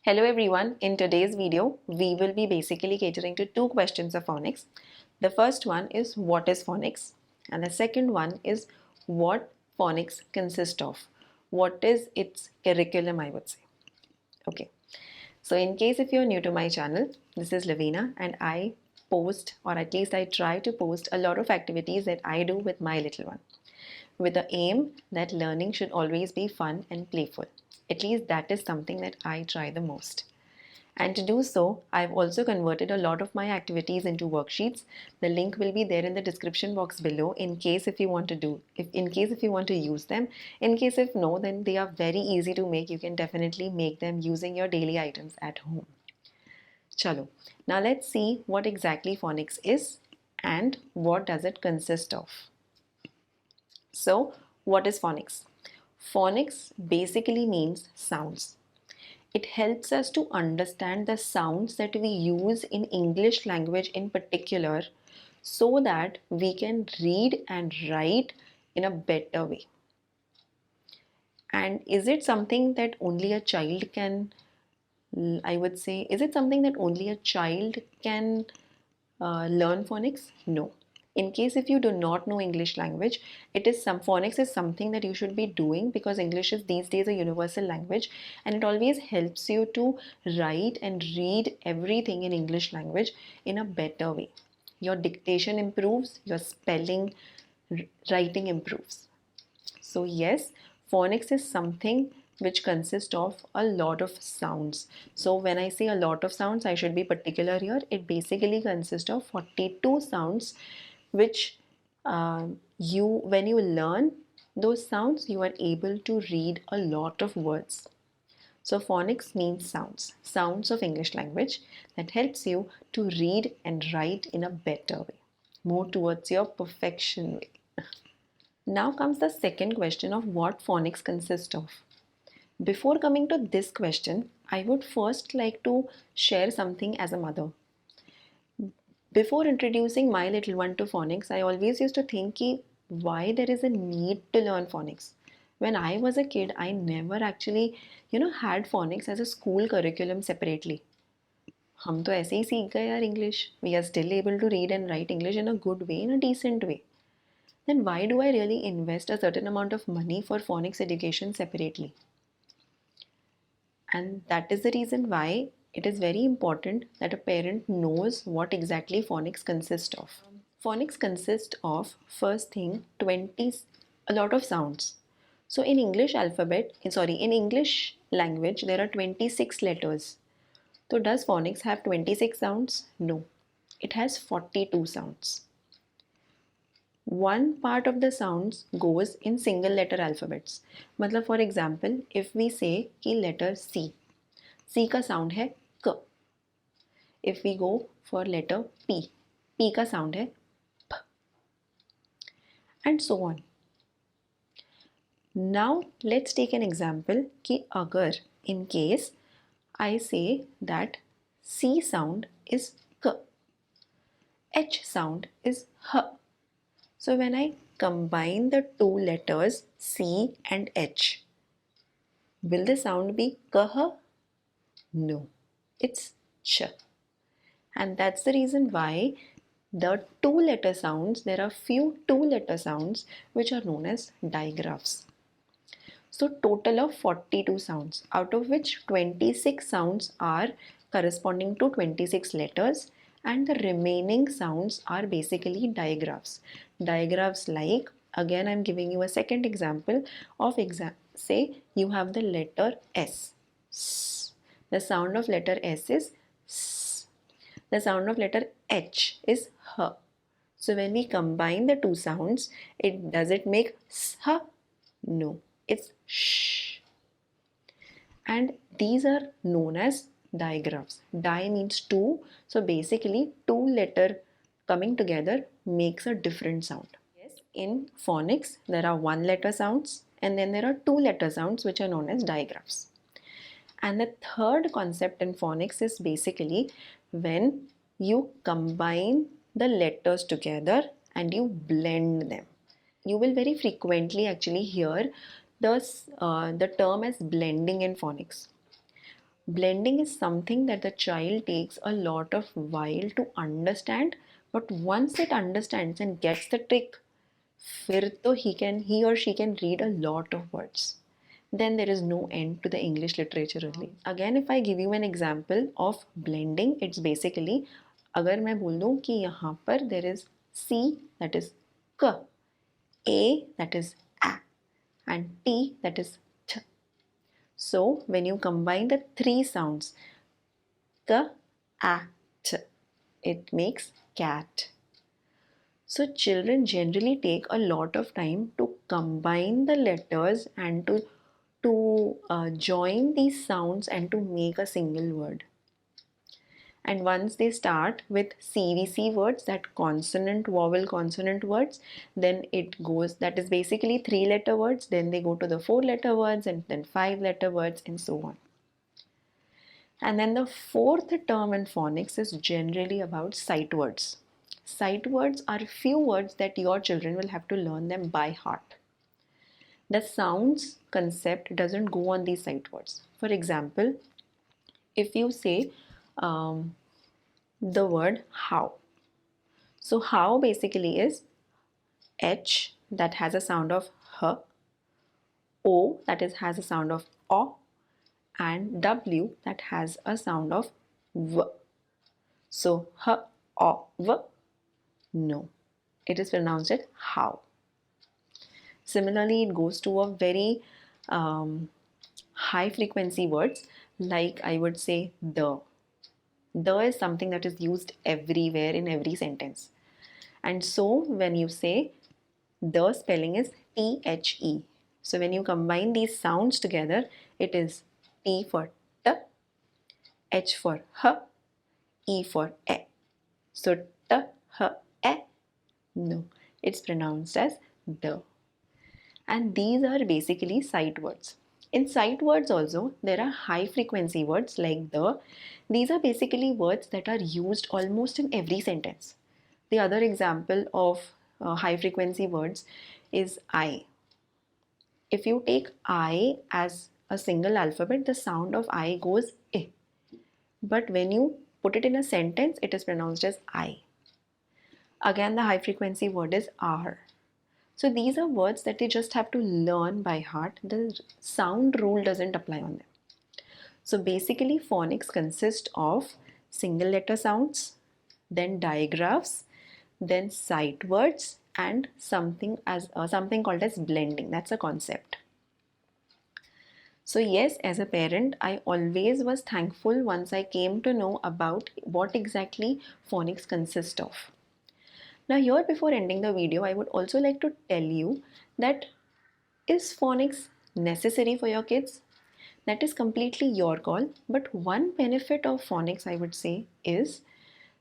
Hello everyone, in today's video, we will be basically catering to two questions of phonics. The first one is what is phonics? And the second one is what phonics consists of. What is its curriculum, I would say. Okay, so in case if you're new to my channel, this is Lavina and I post, or at least I try to post a lot of activities that I do with my little one, with the aim that learning should always be fun and playful. At least that is something that I try the most. And to do so, I've also converted a lot of my activities into worksheets. The link will be there in the description box below in case if you want to use them. In case if no, then they are very easy to make. You can definitely make them using your daily items at home. Chalo. Now let's see what exactly phonics is and what does it consist of. So, what is phonics? Phonics basically means sounds. It helps us to understand the sounds that we use in English language in particular so that we can read and write in a better way. And is it something that only a child can, I would say, is it something that only a child can learn phonics? No. In case if you do not know English language, phonics is something that you should be doing because English is these days a universal language and it always helps you to write and read everything in English language in a better way. Your dictation improves, your spelling, writing improves. So yes, phonics is something which consists of a lot of sounds. So when I say a lot of sounds, I should be particular here. It basically consists of 42 sounds which when you learn those sounds, you are able to read a lot of words. So phonics means sounds of English language that helps you to read and write in a better way, more towards your perfection way. Now comes the second question of what phonics consist of. Before coming to this question, I would first like to share something as a mother. Before introducing my little one to phonics, I always used to think why there is a need to learn phonics. When I was a kid, I never actually, had phonics as a school curriculum separately. हम तो ऐसे ही सीख गए यार English. We are still able to read and write English in a good way, in a decent way. Then why do I really invest a certain amount of money for phonics education separately? And that is the reason why it is very important that a parent knows what exactly phonics consist of. Phonics consist of, first thing, a lot of sounds. So in English language, there are 26 letters. So does phonics have 26 sounds? No. It has 42 sounds. One part of the sounds goes in single letter alphabets. मतलब for example, if we say कि letter C का sound है क. If we go for letter P का sound है P. And so on. Now let's take an example कि अगर in case I say that C sound is K, H sound is H. So when I combine the two letters C and H, will the sound be Kah? No, it's Ch. And that's the reason why there are few two-letter sounds which are known as digraphs. So total of 42 sounds, out of which 26 sounds are corresponding to 26 letters and the remaining sounds are basically digraphs. Digraphs like, again I'm giving you a second example of say you have the letter S. The sound of letter S is S. The sound of letter H is H. So when we combine the two sounds, does it make S? No, it's Sh. And these are known as digraphs. Di means two. So basically two letter coming together makes a different sound. Yes, in phonics there are one letter sounds and then there are two letter sounds which are known as digraphs. And the third concept in phonics is basically when you combine the letters together and you blend them. You will very frequently actually hear the term as blending in phonics. Blending is something that the child takes a lot of while to understand, but once it understands and gets the trick, फिर तो he or she can read a lot of words. Then there is no end to the English literature only. Again, if I give you an example of blending, it's basically, अगर मैं बोल दूँ कि यहाँ पर there is C, that is K, A, that is A, and T, that is T. So when you combine the three sounds, K, A, T, it makes cat. So children generally take a lot of time to combine the letters and to join these sounds and to make a single word. And once they start with CVC words, that consonant vowel consonant words, then it goes, that is basically 3-letter words, then they go to the 4-letter words and then 5-letter words and so on. And then the fourth term in phonics is generally about sight words. Sight words are few words that your children will have to learn them by heart. The sounds concept doesn't go on these sight words. For example, if you say the word how. So how basically is H, that has a sound of H, O, that is has a sound of O, and W, that has a sound of V. So H, O, V, no. It is pronounced as how. Similarly, it goes to a very high frequency words, like I would say the. The is something that is used everywhere in every sentence. And so when you say the, spelling is T-H-E. So when you combine these sounds together, it is T for T, H for H, E for E. So T, H, E. No, it's pronounced as the. And these are basically sight words. In sight words also, there are high frequency words like the. These are basically words that are used almost in every sentence. The other example of high frequency words is I. If you take I as a single alphabet, the sound of I goes I. But when you put it in a sentence, it is pronounced as I. Again, the high frequency word is R. So these are words that you just have to learn by heart. The sound rule doesn't apply on them. So basically phonics consist of single letter sounds, then digraphs, then sight words, and something called as blending. That's a concept. So yes, as a parent, I always was thankful once I came to know about what exactly phonics consist of. Now here, before ending the video, I would also like to tell you that is phonics necessary for your kids? That is completely your call. But one benefit of phonics, I would say, is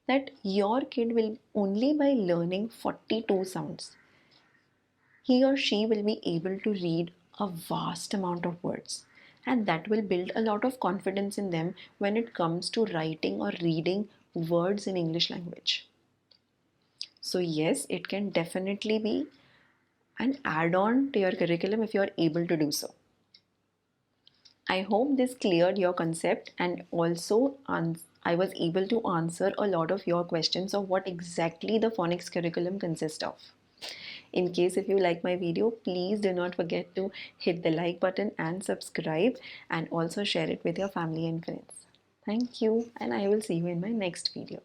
that your kid will only by learning 42 sounds, he or she will be able to read a vast amount of words. And that will build a lot of confidence in them when it comes to writing or reading words in English language. So yes, it can definitely be an add-on to your curriculum if you are able to do so. I hope this cleared your concept, and also I was able to answer a lot of your questions of what exactly the phonics curriculum consists of. In case if you like my video, please do not forget to hit the like button and subscribe, and also share it with your family and friends. Thank you, and I will see you in my next video.